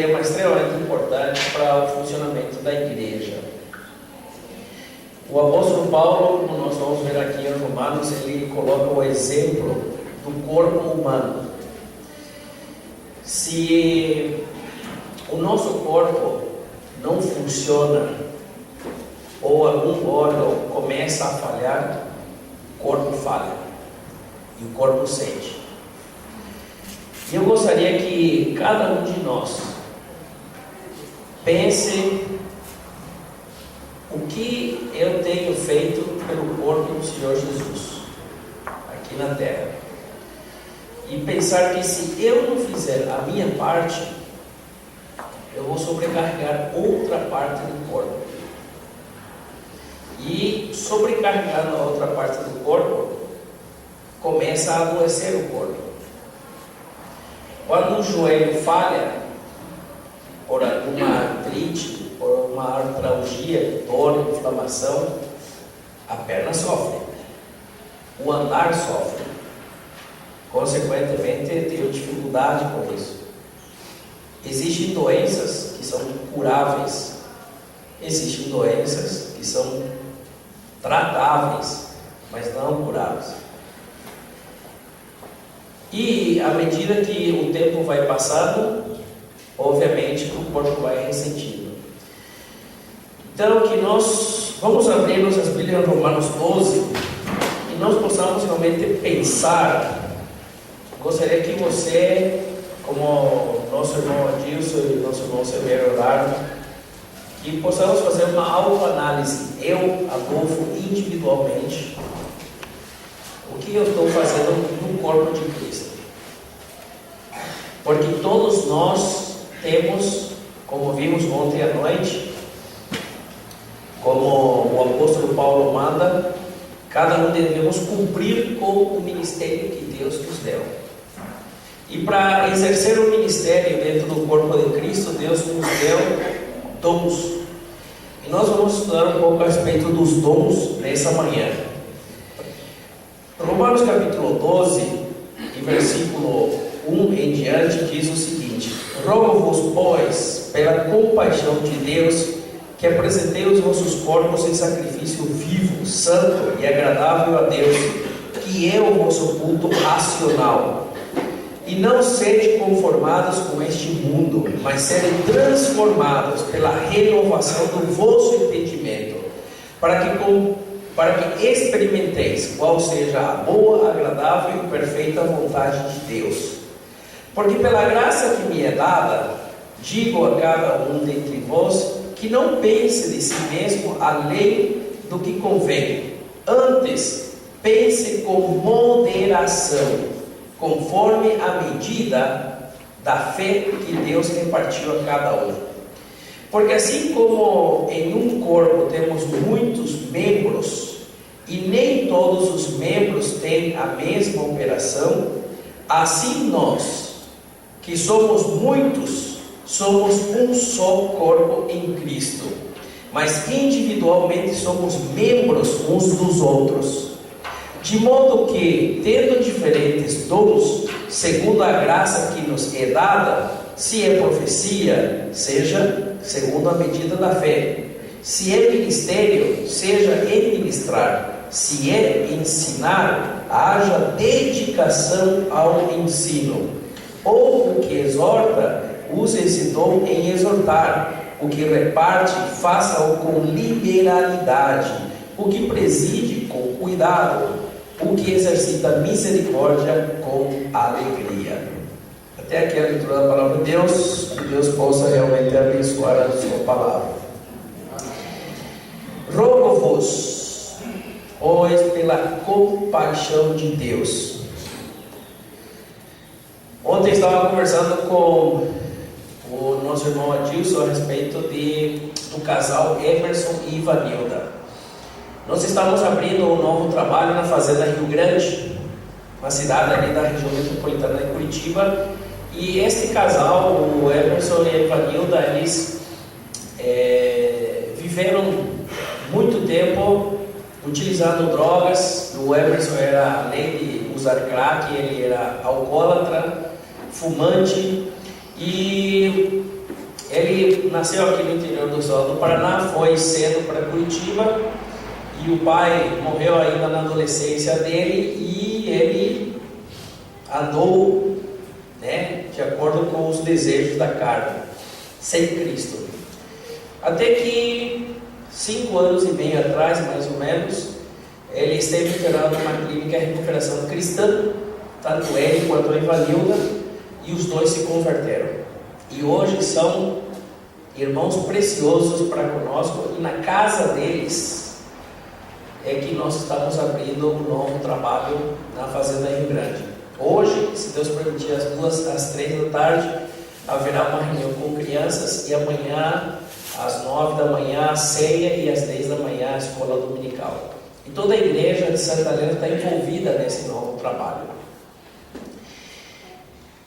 tema extremamente importante para o funcionamento da igreja. O apóstolo Paulo, como nós vamos ver aqui em Romanos, ele coloca o exemplo do corpo humano. Se o nosso corpo não funciona, ou algum órgão começa a falhar, o corpo falha e o corpo sente. E eu gostaria que cada um de nós pense o que eu tenho feito pelo corpo do Senhor Jesus aqui na terra, e pensar que se eu não fizer a minha parte, eu vou sobrecarregar outra parte do corpo, e sobrecarregando a outra parte do corpo, começa a adoecer o corpo. Quando o joelho falha por alguma artrite, por uma artralgia, dor, inflamação, a perna sofre, o andar sofre, consequentemente tenho dificuldade com isso. Existem doenças que são curáveis, existem doenças que são tratáveis, mas não curáveis. E à medida que o tempo vai passando, obviamente o corpo vai ressentindo. Então, que nós vamos abrir nossas Bíblias em Romanos 12 e nós possamos realmente pensar. Gostaria que você, como nosso irmão Adilson e nosso irmão Severo oraram, que possamos fazer uma autoanálise, eu, Adolfo, individualmente, o que eu estou fazendo no corpo de Cristo. Porque todos nós temos, como vimos ontem à noite, como o apóstolo Paulo manda, cada um devemos cumprir com o ministério que Deus nos deu. E para exercer o ministério dentro do corpo de Cristo, Deus nos deu dons. E nós vamos estudar um pouco a respeito dos dons nessa manhã. Romanos capítulo 12, e versículo 1 em diante, diz o seguinte: rogo-vos, pois, pela compaixão de Deus, que apresentei os vossos corpos em sacrifício vivo, santo e agradável a Deus, que é o vosso culto racional. E não sede conformados com este mundo, mas sede transformados pela renovação do vosso entendimento, para que experimenteis qual seja a boa, agradável e perfeita vontade de Deus. Porque pela graça que me é dada, digo a cada um dentre vós, que não pense de si mesmo além do que convém, antes pense com moderação, conforme a medida da fé que Deus repartiu a cada um. Porque assim como em um corpo temos muitos membros, e nem todos os membros têm a mesma operação, assim nós, que somos muitos, somos um só corpo em Cristo, mas individualmente somos membros uns dos outros. De modo que, tendo diferentes dons, segundo a graça que nos é dada, se é profecia, seja segundo a medida da fé. Se é ministério, seja em ministrar. Se é ensinar, haja dedicação ao ensino. Ou o que exorta, use esse dom em exortar. O que reparte, faça-o com liberalidade. O que preside, com cuidado. O que exercita misericórdia, com alegria. Até aqui a leitura da palavra de Deus. Que Deus possa realmente abençoar a sua palavra. Rogo-vos, pois, pela compaixão de Deus. Ontem estava conversando com o nosso irmão Adilson a respeito do casal Emerson e Ivanilda. Nós estamos abrindo um novo trabalho na Fazenda Rio Grande, uma cidade ali da região metropolitana de Curitiba, e este casal, o Emerson e a Ivanilda, eles viveram muito tempo utilizando drogas. O Emerson era, além de usar crack, ele era alcoólatra, fumante, e nasceu aqui no interior do Paraná, foi cedo para Curitiba, e o pai morreu ainda na adolescência dele, e ele andou, né, de acordo com os desejos da carne, sem Cristo. Até que 5 anos e meio atrás, mais ou menos, ele esteve internado numa clínica de recuperação cristã, tanto ele quanto a Ivanilda, e os dois se converteram. E hoje são irmãos preciosos para conosco, e na casa deles é que nós estamos abrindo um novo trabalho na Fazenda Rio Grande. Hoje, se Deus permitir, às 3 da tarde, haverá uma reunião com crianças, e amanhã, às 9 da manhã, a ceia, e às 10 da manhã, a escola dominical. E toda a igreja de Santa Helena está envolvida nesse novo trabalho.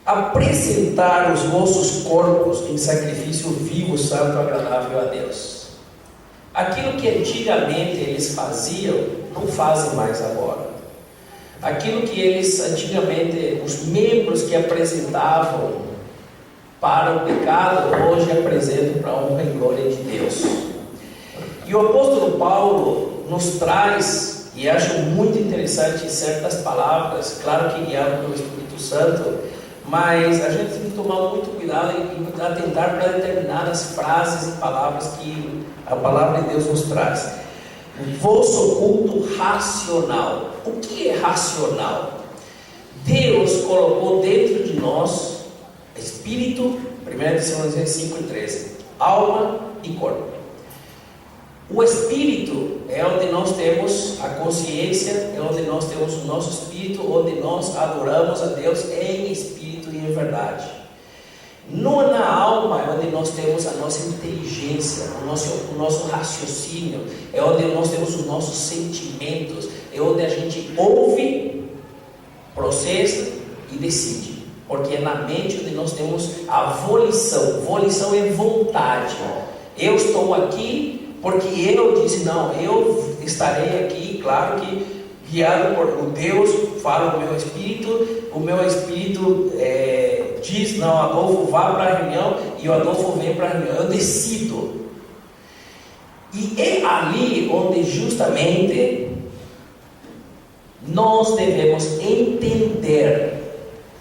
Apresentar os vossos corpos em sacrifício vivo, santo, agradável a Deus. Aquilo que antigamente eles faziam, não fazem mais agora. Aquilo que eles antigamente, os membros que apresentavam para o pecado, hoje apresentam para a honra e glória de Deus. E o apóstolo Paulo nos traz, e acho muito interessante certas palavras, claro que guiado pelo Espírito Santo, mas a gente tem que tomar muito cuidado em atentar para determinadas frases e palavras que a palavra de Deus nos traz. O vosso culto racional. O que é racional? Deus colocou dentro de nós espírito, 1 Tessalonicenses 5:13, alma e corpo. O espírito é onde nós temos a consciência, é onde nós temos o nosso espírito, onde nós adoramos a Deus em espírito e em verdade. Na alma é onde nós temos a nossa inteligência, o nosso raciocínio, é onde nós temos os nossos sentimentos, é onde a gente ouve, processa e decide. Porque é na mente onde nós temos a volição. Volição é vontade. Eu estou aqui porque eu disse, não, eu estarei aqui, claro que guiado por Deus, fala o meu espírito diz, não, Adolfo vá para a reunião, e o Adolfo vem para a reunião, eu decido. E é ali onde justamente nós devemos entender,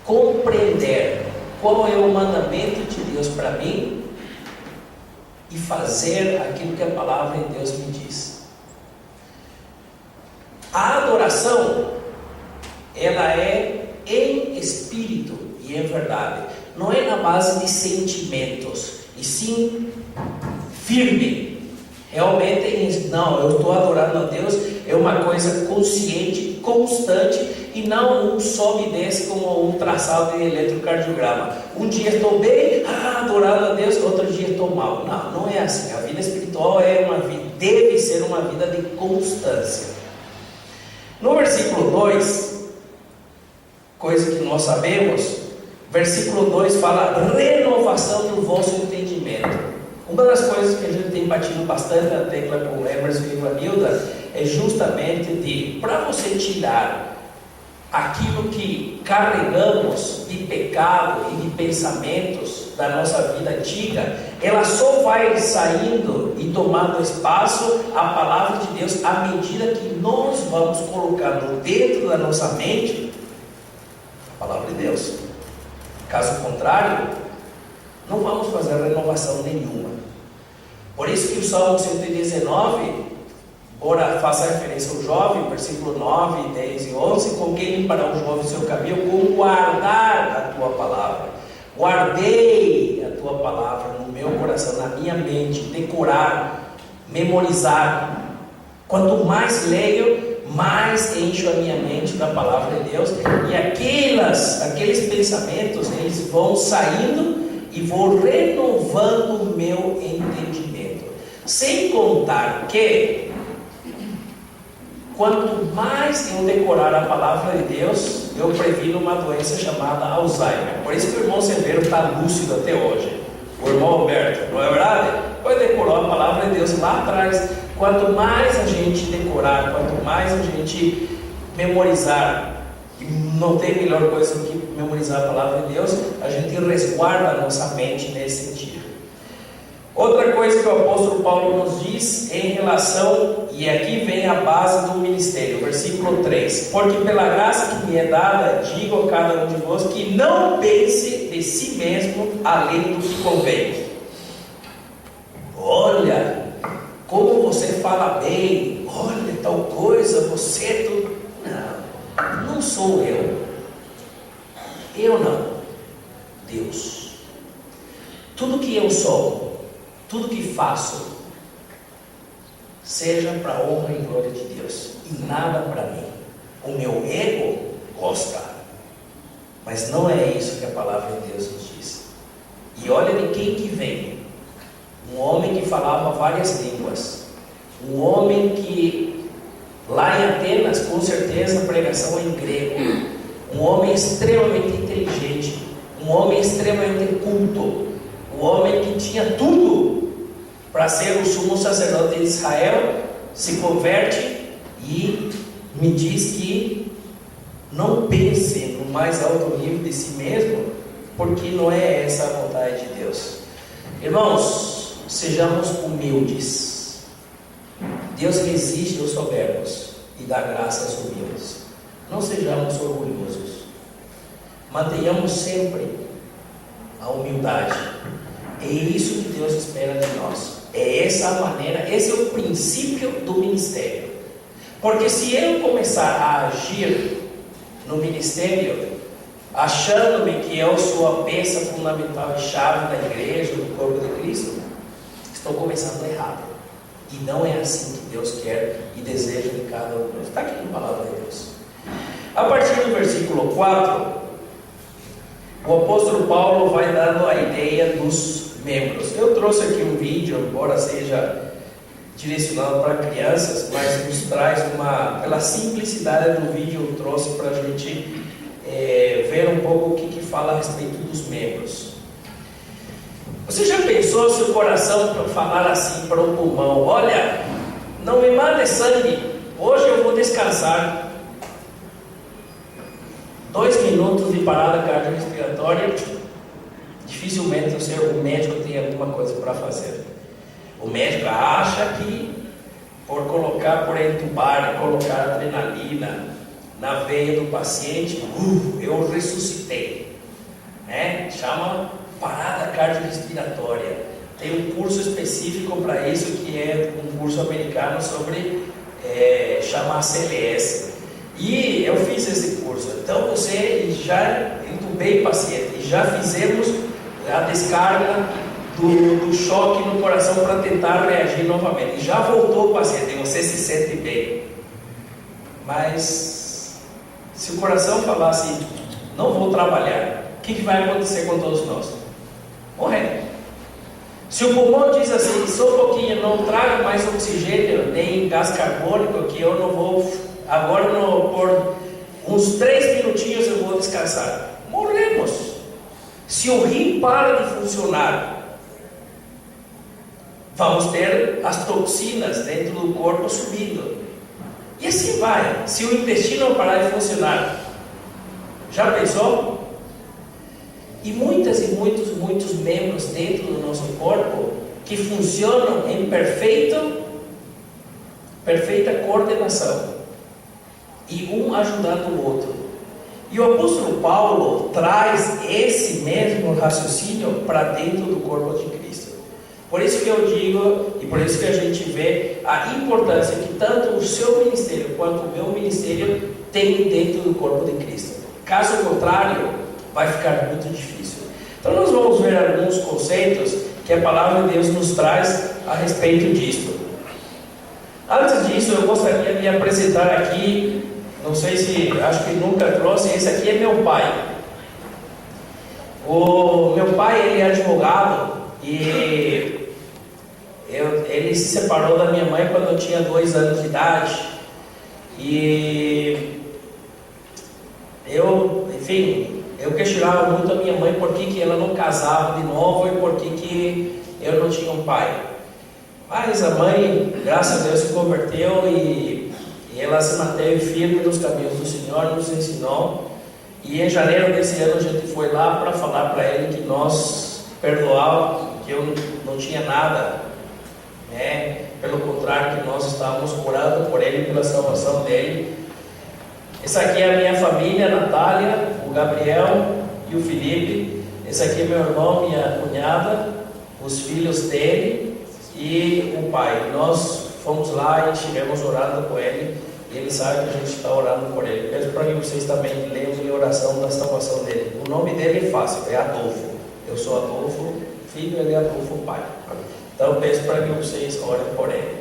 compreender qual é o mandamento de Deus para mim, e fazer aquilo que a palavra de Deus me diz. A adoração, ela é em espírito e em verdade. Não é na base de sentimentos, e sim firme. Realmente, não, eu estou adorando a Deus, é uma coisa consciente, constante, e não um sobe e desce como um traçado de eletrocardiograma. Um dia estou bem, adorando a Deus, outro dia estou mal. Não é assim. A vida espiritual deve ser uma vida de constância. No versículo 2, coisa que nós sabemos, versículo 2 fala renovação do vosso entendimento. Uma das coisas que a gente tem batido bastante na tecla com o Emerson e Ivanilda é justamente para você tirar aquilo que carregamos de pecado e de pensamentos da nossa vida antiga, ela só vai saindo e tomando espaço a palavra de Deus à medida que nós vamos colocando dentro da nossa mente a palavra de Deus. Caso contrário, não vamos fazer renovação nenhuma. Por isso que o Salmo 119, ora, faça referência ao jovem, versículo 9, 10 e 11, com quem limpará o jovem seu caminho? Com guardar a tua palavra. Guardei a tua palavra no meu coração, na minha mente, decorar, memorizar. Quanto mais leio, mais encho a minha mente da palavra de Deus, e aqueles pensamentos, eles vão saindo e vão renovando o meu entendimento. Sem contar que quanto mais eu decorar a palavra de Deus, eu previno uma doença chamada Alzheimer. Por isso que o irmão Severo está lúcido até hoje. O irmão Alberto, não é verdade? Pois decorou a palavra de Deus lá atrás. Quanto mais a gente decorar, quanto mais a gente memorizar, e não tem melhor coisa do que memorizar a palavra de Deus, a gente resguarda a nossa mente nesse sentido. Outra coisa que o apóstolo Paulo nos diz em relação, e aqui vem a base do ministério, versículo 3: porque pela graça que me é dada, digo a cada um de vós que não pense de si mesmo além do que convém. Olha, como você fala bem, olha tal coisa, você é tudo. Não sou eu não, Deus. Tudo que eu sou, tudo que faço, seja para a honra e glória de Deus, e nada para mim. O meu ego gosta, mas não é isso que a palavra de Deus nos diz. E olha de quem que vem: um homem que falava várias línguas, um homem que lá em Atenas, com certeza a pregação é em grego, um homem extremamente inteligente, um homem extremamente culto, um homem que tinha tudo para ser o sumo sacerdote de Israel, se converte e me diz que não pense no mais alto nível de si mesmo, porque não é essa a vontade de Deus. Irmãos, sejamos humildes. Deus resiste aos soberbos e dá graça aos humildes. Não sejamos orgulhosos. Mantenhamos sempre a humildade. É isso que Deus espera de nós. É essa a maneira, esse é o princípio do ministério. Porque se eu começar a agir no ministério, achando-me que eu sou a peça fundamental e chave da igreja, do corpo de Cristo, estou começando errado. E não é assim que Deus quer e deseja de cada um de nós. Está aqui na palavra de Deus. A partir do versículo 4, o apóstolo Paulo vai dando a ideia dos membros. Eu trouxe aqui um vídeo, embora seja direcionado para crianças, mas nos traz pela simplicidade do vídeo, eu trouxe para a gente ver um pouco o que fala a respeito dos membros. Você já pensou se o coração falar assim para o pulmão: olha, não me mande sangue, hoje eu vou descansar. 2 minutos de parada cardiorrespiratória, dificilmente o médico tem alguma coisa para fazer. O médico acha que por entubar, colocar adrenalina na veia do paciente, eu ressuscitei, né? Chama parada cardiorrespiratória. Tem um curso específico para isso, que é um curso americano sobre chama CLS. E eu fiz esse curso. Então você já entubei paciente e já fizemos a descarga do choque no coração para tentar reagir novamente. E já voltou o paciente e você se sente bem. Mas se o coração falar assim: não vou trabalhar, o que vai acontecer com todos nós? Morrer. Se o pulmão diz assim: só um pouquinho, não traga mais oxigênio nem gás carbônico, que eu não vou, agora por uns 3 minutinhos eu vou descansar, morremos. Se o rim para de funcionar, vamos ter as toxinas dentro do corpo subindo, e assim vai. Se o intestino parar de funcionar, já pensou? E muitos membros dentro do nosso corpo que funcionam em perfeita coordenação, e um ajudando o outro. E o apóstolo Paulo traz esse mesmo raciocínio para dentro do corpo de Cristo. Por isso que eu digo, e por isso que a gente vê a importância que tanto o seu ministério quanto o meu ministério tem dentro do corpo de Cristo. Caso contrário, vai ficar muito difícil. Então nós vamos ver alguns conceitos que a palavra de Deus nos traz a respeito disso. Antes disso, eu gostaria de apresentar aqui, não sei se, acho que nunca trouxe, esse aqui é meu pai. O meu pai, ele é advogado e ele se separou da minha mãe quando eu tinha 2 anos de idade. E eu questionava muito a minha mãe por que ela não casava de novo e por que eu não tinha um pai. Mas a mãe, graças a Deus, se converteu e ela se manteve firme nos caminhos do Senhor, nos ensinou. E em janeiro desse ano a gente foi lá para falar para ele que nós perdoávamos que eu não tinha nada, né? Pelo contrário, que nós estávamos orando por ele, pela salvação dele. Essa aqui é a minha família, a Natália, o Gabriel e o Felipe. Esse aqui é meu irmão, minha cunhada, os filhos dele e o pai. Nós fomos lá e estivemos orando com ele. E ele sabe que a gente está orando por ele. Peço para que vocês também lembrem a oração da salvação dele. O nome dele é fácil, é Adolfo. Eu sou Adolfo, filho, ele é Adolfo, pai. Então peço para que vocês orem por ele.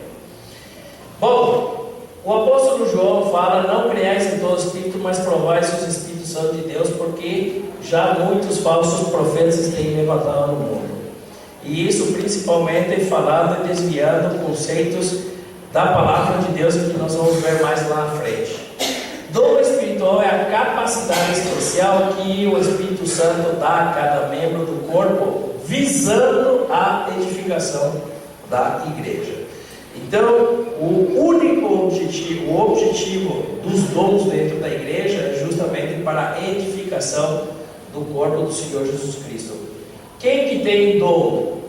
Bom, o apóstolo João fala: não creiais em todo espírito, mas provai se os Espíritos são de Deus, porque já muitos falsos profetas têm levantado no mundo. E isso principalmente falando e desviando conceitos da palavra de Deus, que nós vamos ver mais lá na frente. Dom espiritual é a capacidade especial que o Espírito Santo dá a cada membro do corpo, visando a edificação da igreja. Então, o objetivo dos dons dentro da igreja é justamente para a edificação do corpo do Senhor Jesus Cristo. Quem que tem dom?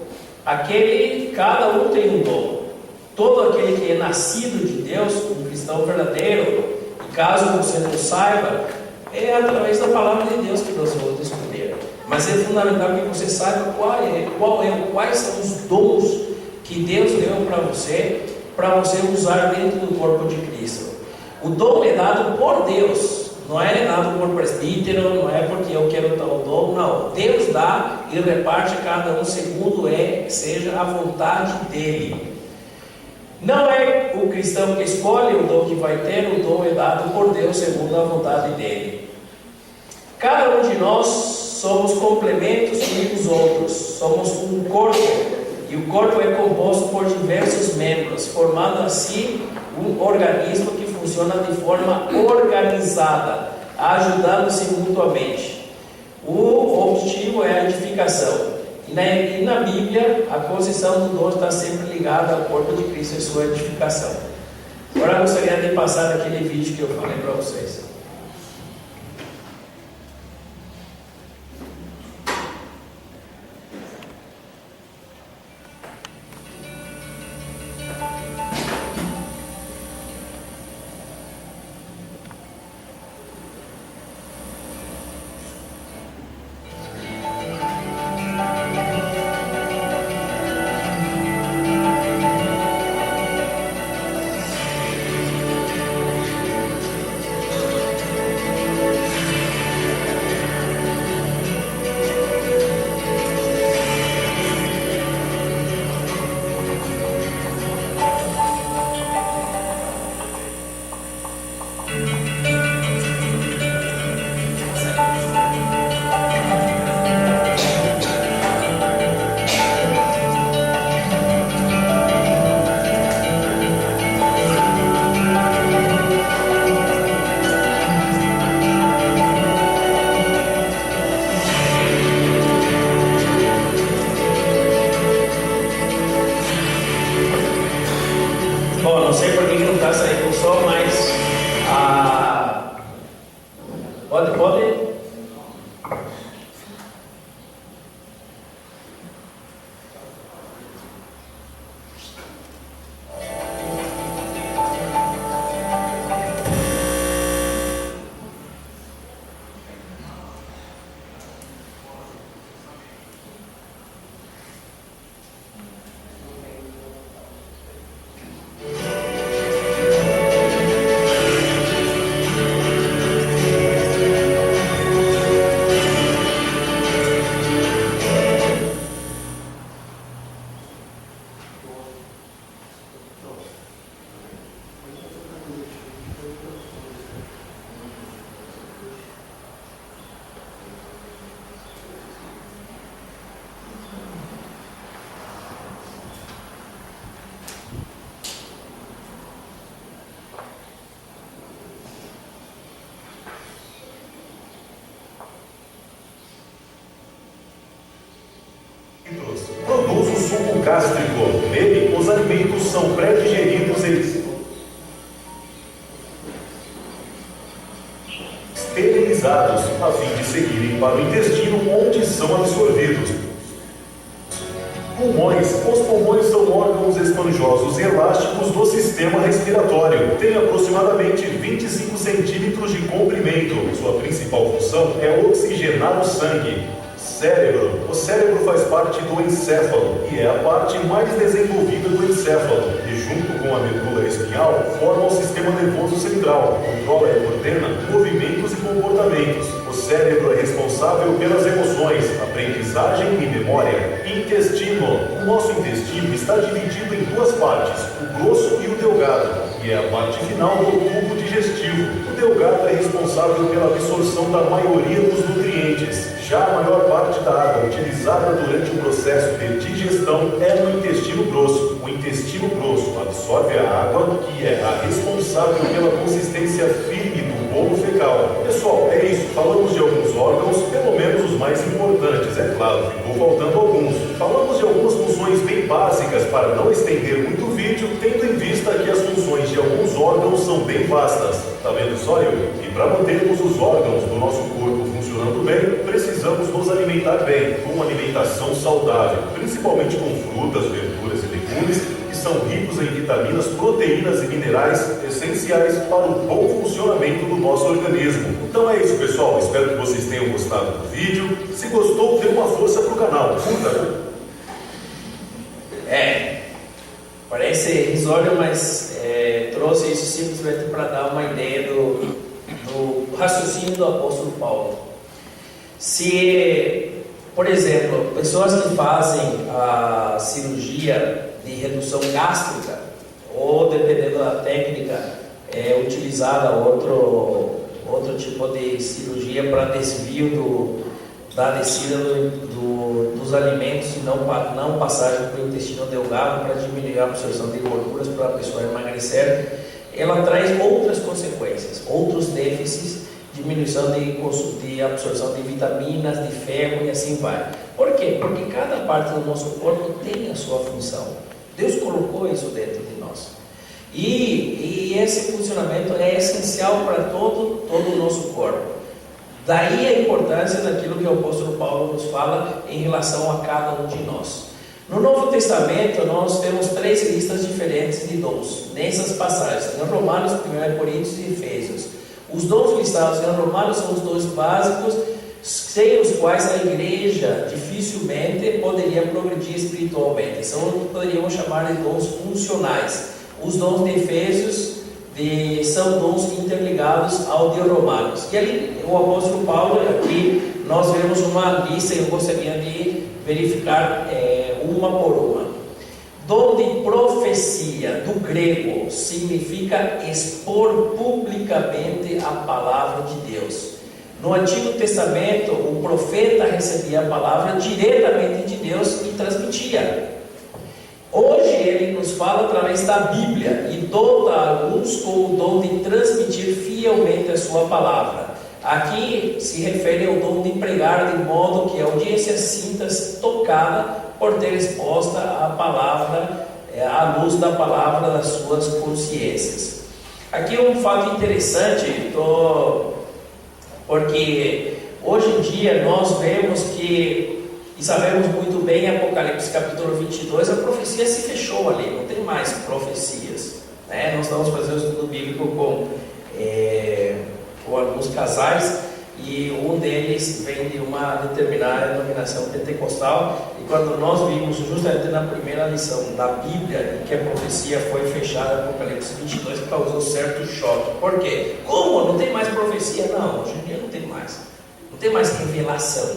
Cada um tem um dom. Todo aquele que é nascido de Deus, um cristão verdadeiro, e caso você não saiba, é através da palavra de Deus que nós vamos descobrir. Mas é fundamental que você saiba quais são os dons que Deus deu para você usar dentro do corpo de Cristo. O dom é dado por Deus, não é dado por presbítero, não é porque eu quero tal dom, não. Deus dá e reparte cada um segundo seja a vontade dele. Não é o cristão que escolhe o dom que vai ter, o dom é dado por Deus segundo a vontade dele. Cada um de nós somos complementos uns dos outros, somos um corpo, e o corpo é composto por diversos membros, formando assim um organismo que funciona de forma organizada, ajudando-se mutuamente. O objetivo é a edificação. E na Bíblia, a posição do dom está sempre ligada ao corpo de Cristo e sua edificação. Agora eu gostaria de passar aquele vídeo que eu falei para vocês. Produz o suco gástrico. Nele, os alimentos são pré-digeridos e esterilizados, a fim de seguirem para o intestino, onde são absorvidos. Pulmões. Os pulmões são órgãos esponjosos e elásticos do sistema respiratório. Tem aproximadamente 25 centímetros de comprimento. Sua principal função é oxigenar o sangue. Cérebro. O cérebro faz parte do encéfalo e é a parte mais desenvolvida do encéfalo. E junto com a medula espinhal, forma o sistema nervoso central. Controla e coordena movimentos e comportamentos. O cérebro é responsável pelas emoções, aprendizagem e memória. Intestino. O nosso intestino está dividido em duas partes, o grosso e o delgado, e é a parte final do tubo digestivo. O delgado é responsável pela absorção da maioria dos nutrientes. Já a maior parte da água utilizada durante o processo de digestão é no intestino grosso. O intestino grosso absorve a água, que é a responsável pela consistência firme do bolo fecal. Pessoal, é isso. Falamos de alguns órgãos, pelo menos os mais importantes, é claro, ficou faltando alguns. Falamos de algumas funções bem básicas para não estender muito o vídeo, tendo em vista que as funções de alguns órgãos são bem vastas. Tá vendo só, eu? E para mantermos os órgãos do nosso corpo funcionando bem, precisamos nos alimentar bem, com uma alimentação saudável, principalmente com frutas, verduras e legumes, que são ricos em vitaminas, proteínas e minerais essenciais para o bom funcionamento do nosso organismo. Então é isso, pessoal. Espero que vocês tenham gostado do vídeo. Se gostou, dê uma força pro canal. Curta. Parece risório, mas trouxe isso simplesmente para dar uma ideia do raciocínio do apóstolo Paulo. Se, por exemplo, pessoas que fazem a cirurgia de redução gástrica, ou dependendo da técnica, utilizada outro tipo de cirurgia para desvio da descida dos alimentos e não passagem para o intestino delgado para diminuir a absorção de gorduras para a pessoa emagrecer, ela traz outras consequências, outros déficits, diminuição de absorção de vitaminas, de ferro e assim vai. Por quê? Porque cada parte do nosso corpo tem a sua função. Deus colocou isso dentro de nós. E esse funcionamento é essencial para todo o nosso corpo. Daí a importância daquilo que o apóstolo Paulo nos fala em relação a cada um de nós. No Novo Testamento, nós temos 3 listas diferentes de dons, nessas passagens, em Romanos, 1 Coríntios e Efésios. Os dons listados em Romanos são os dons básicos, sem os quais a igreja dificilmente poderia progredir espiritualmente. São o que poderíamos chamar de dons funcionais. Os dons de Efésios são dons interligados ao de Romanos. E ali o apóstolo Paulo, aqui nós vemos uma lista, eu gostaria de verificar uma por uma. Dom de profecia, do grego, significa expor publicamente a palavra de Deus. No Antigo Testamento, o profeta recebia a palavra diretamente de Deus e transmitia. Hoje ele nos fala através da Bíblia e dota a alguns com o dom de transmitir fielmente a sua palavra. Aqui se refere ao dom de pregar de modo que a audiência sinta-se tocada por ter exposta a palavra, à luz da palavra das suas consciências. Aqui um fato interessante, porque hoje em dia nós vemos que, e sabemos muito bem, em Apocalipse capítulo 22, a profecia se fechou ali, não tem mais profecias, né? Nós estamos fazendo um estudo bíblico com alguns casais, e um deles vem de uma determinada denominação pentecostal, e quando nós vimos justamente na primeira lição da Bíblia que a profecia foi fechada, Apocalipse 22, causou certo choque. Por quê? Como? Não tem mais profecia? Não, hoje em dia não tem mais. Não tem mais revelação.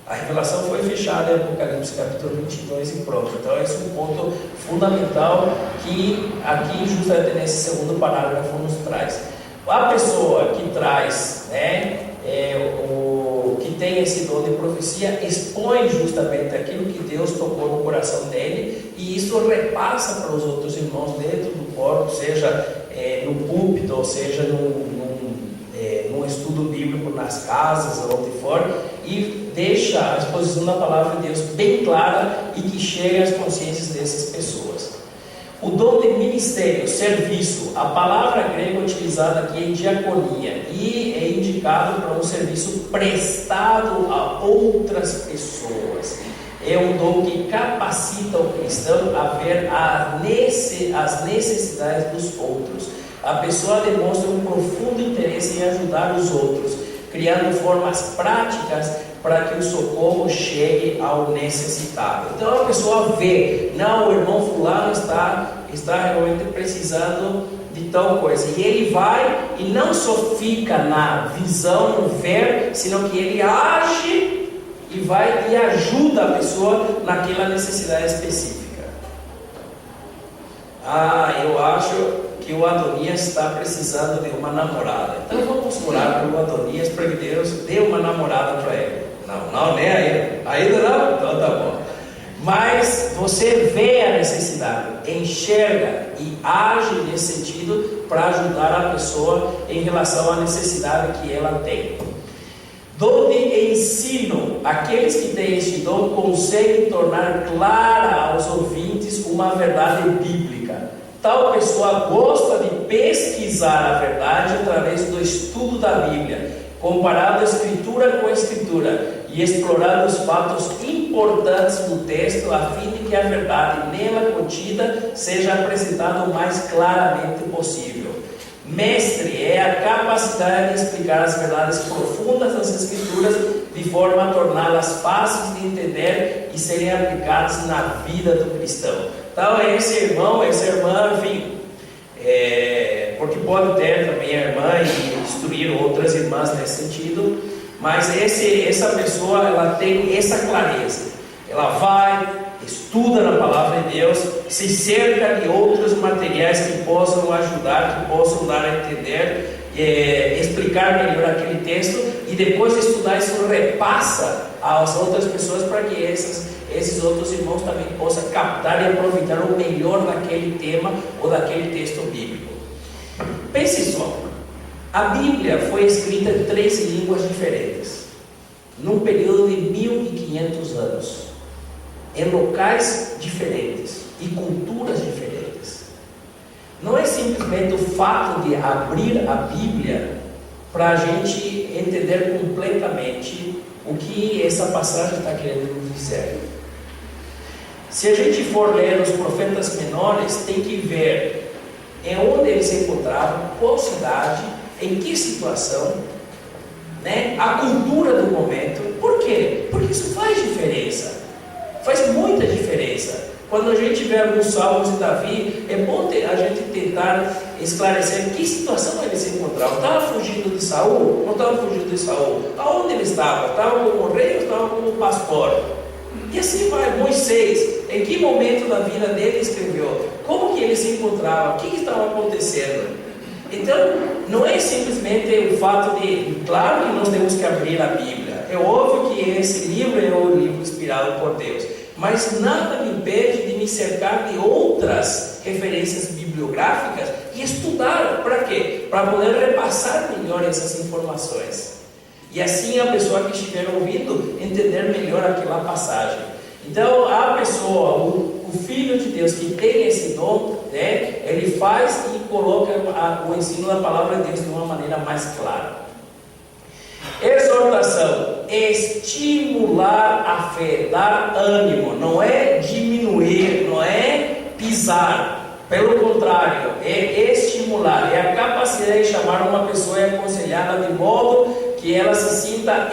A revelação foi fechada em Apocalipse capítulo 22 e pronto. Então esse é um ponto fundamental que aqui justamente nesse segundo parágrafo nos traz. A pessoa que traz, que tem esse dom de profecia, expõe justamente aquilo que Deus tocou no coração dele, e isso repassa para os outros irmãos dentro do corpo, seja no púlpito, ou seja num estudo bíblico nas casas, onde for, e deixa a exposição da palavra de Deus bem clara e que chegue às consciências dessas pessoas. O dom de ministério, serviço, a palavra grega utilizada aqui é diaconia e é indicado para um serviço prestado a outras pessoas. é um dom que capacita o cristão a ver as necessidades dos outros. A pessoa demonstra um profundo interesse em ajudar os outros, criando formas práticas para que o socorro chegue ao necessitado. Então a pessoa vê, não, o irmão fulano está realmente precisando de tal coisa, e ele vai e não só fica na visão, no ver, senão que ele age e vai e ajuda a pessoa naquela necessidade específica. Eu acho que o Adonias está precisando de uma namorada, então vamos orar pelo Adonias para que Deus dê uma namorada para ele. Não, nem ainda não? Então tá bom. Mas você vê a necessidade, enxerga e age nesse sentido para ajudar a pessoa em relação à necessidade que ela tem. Dom de ensino. Aqueles que têm este dom conseguem tornar clara aos ouvintes uma verdade bíblica. Tal pessoa gosta de pesquisar a verdade através do estudo da Bíblia, comparando a Escritura com a Escritura e explorando os fatos importantes do texto, a fim de que a verdade nela contida seja apresentada o mais claramente possível. Mestre é a capacidade de explicar as verdades profundas das Escrituras de forma a torná-las fáceis de entender e serem aplicadas na vida do cristão. Então, esse irmão, essa irmã, enfim, porque pode ter também a irmã e instruir outras irmãs nesse sentido, mas essa pessoa, ela tem essa clareza, ela vai, estuda na palavra de Deus, se cerca de outros materiais que possam ajudar, que possam dar a entender, explicar melhor aquele texto, e depois de estudar isso repassa às outras pessoas para que esses outros irmãos também possam captar e aproveitar o melhor daquele tema ou daquele texto bíblico. Pense só, a Bíblia foi escrita em 3 línguas diferentes, num período de 1500 anos, em locais diferentes e culturas diferentes. Não é simplesmente o fato de abrir a Bíblia para a gente entender completamente o que essa passagem está querendo nos dizer. Se a gente for ler os profetas menores, tem que ver em onde eles se encontravam, qual cidade, em que situação, né? A cultura do momento. Por quê? Porque isso faz diferença, faz muita diferença. Quando a gente vê alguns salmos de Davi, é bom a gente tentar esclarecer em que situação ele se encontrava. Estava fugindo de Saul? Não estava fugindo de Saul? Aonde ele estava? Estava como rei ou estava como pastor? E assim vai. Moisés, em que momento da vida dele escreveu? Como que ele se encontrava? O que estava acontecendo? Então, não é simplesmente o fato de... Claro que nós temos que abrir a Bíblia. É óbvio que esse livro é um livro inspirado por Deus. Mas nada me impede de me cercar de outras referências bibliográficas e estudar. Para quê? Para poder repassar melhor essas informações. E assim a pessoa que estiver ouvindo entender melhor aquela passagem. Então, a pessoa, o Filho de Deus que tem esse dom, né, ele faz e coloca o ensino da palavra de Deus de uma maneira mais clara. Exortação, estimular a fé, dar ânimo, não é diminuir, não é pisar, pelo contrário, é estimular, é a capacidade de chamar uma pessoa e aconselhá-la de modo que ela se sinta